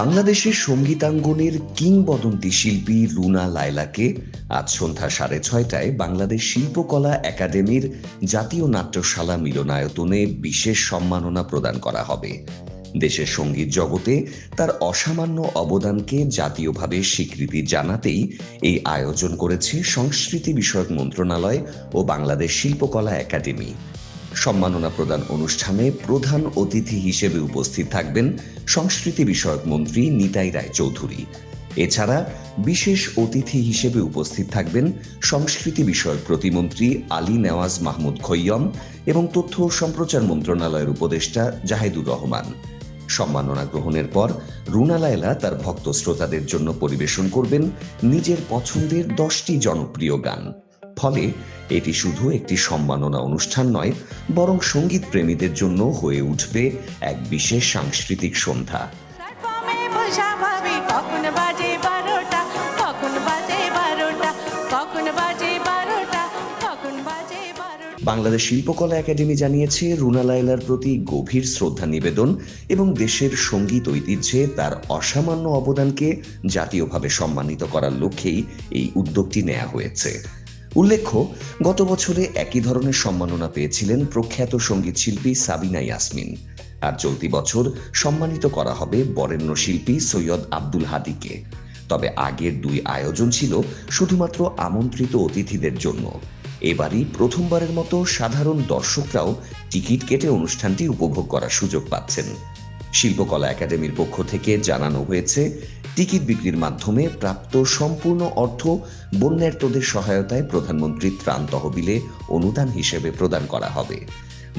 বাংলাদেশের সঙ্গীতাঙ্গনের কিংবদন্তি শিল্পী রুনা লায়লাকে আজ সন্ধ্যা 6:30টায় বাংলাদেশ শিল্পকলা একাডেমির জাতীয় নাট্যশালা মিলনায়তনে বিশেষ সম্মাননা প্রদান করা হবে। দেশের সঙ্গীত জগতে তার অসামান্য অবদানকে জাতীয়ভাবে স্বীকৃতি জানাতেই এই আয়োজন করেছে সংস্কৃতি বিষয়ক মন্ত্রণালয় ও বাংলাদেশ শিল্পকলা একাডেমি। সম্মাননা প্রদান অনুষ্ঠানে প্রধান অতিথি হিসেবে উপস্থিত থাকবেন সংস্কৃতি বিষয়ক মন্ত্রী নিতাই রায়চৌধুরী। এছাড়া বিশেষ অতিথি হিসেবে উপস্থিত থাকবেন সংস্কৃতি বিষয়ক প্রতিমন্ত্রী আলী নেওয়াজ মাহমুদ খৈয়ম এবং তথ্য ও সম্প্রচার মন্ত্রণালয়ের উপদেষ্টা জাহেদুর রহমান। সম্মাননা গ্রহণের পর রুনা লায়লা তার ভক্ত শ্রোতাদের জন্য পরিবেশন করবেন নিজের পছন্দের 10টি জনপ্রিয় গান। ফলে এটি শুধু একটি সম্মাননা অনুষ্ঠান নয়, বরং সঙ্গীত প্রেমীদের জন্য হয়ে উঠবে এক বিশেষ সাংস্কৃতিক সন্ধ্যা। বাংলাদেশ শিল্পকলা একাডেমি জানিয়েছে, রুনা লায়লার প্রতি গভীর শ্রদ্ধা নিবেদন এবং দেশের সঙ্গীত ঐতিহ্যে তার অসামান্য অবদানকে জাতীয়ভাবে সম্মানিত করার লক্ষ্যেই এই উদ্যোগটি নেওয়া হয়েছে। উল্লেখ্য, গত বছরে একই ধরনের সম্মাননা পেয়েছিলেন প্রখ্যাত সঙ্গীত শিল্পী সাবিনা ইয়াসমিন। আর চলতি বছর সম্মানিত করা হবে বরেণ্য শিল্পী সৈয়দ আব্দুল হাদীকে। তবে আগের 2 আয়োজন ছিল শুধুমাত্র আমন্ত্রিত অতিথিদের জন্য। এবারই প্রথমবারের মতো সাধারণ দর্শকরাও টিকিট কেটে অনুষ্ঠানটি উপভোগ করার সুযোগ পাচ্ছেন। শিল্পকলা একাডেমির পক্ষ থেকে জানানো হয়েছে, টিকিট বিক্রির মাধ্যমে প্রাপ্ত সম্পূর্ণ অর্থ বন্যার্তদের সহায়তায় প্রধানমন্ত্রী ত্রাণ তহবিলে অনুদান হিসেবে প্রদান করা হবে।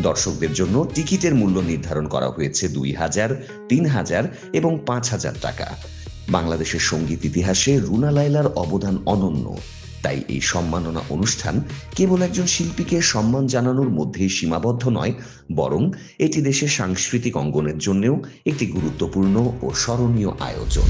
দর্শকদের জন্য টিকিটের মূল্য নির্ধারণ করা হয়েছে 2,000, 3,000 এবং 5,000 টাকা। বাংলাদেশের সঙ্গীত ইতিহাসে রুনা লায়লার অবদান অনন্য। তাই এই সম্মাননা অনুষ্ঠান কেবল একজন শিল্পীকে সম্মান জানানোর মধ্যেই সীমাবদ্ধ নয়, বরং এটি দেশের সাংস্কৃতিক অঙ্গনের জন্যও একটি গুরুত্বপূর্ণ ও স্মরণীয় আয়োজন।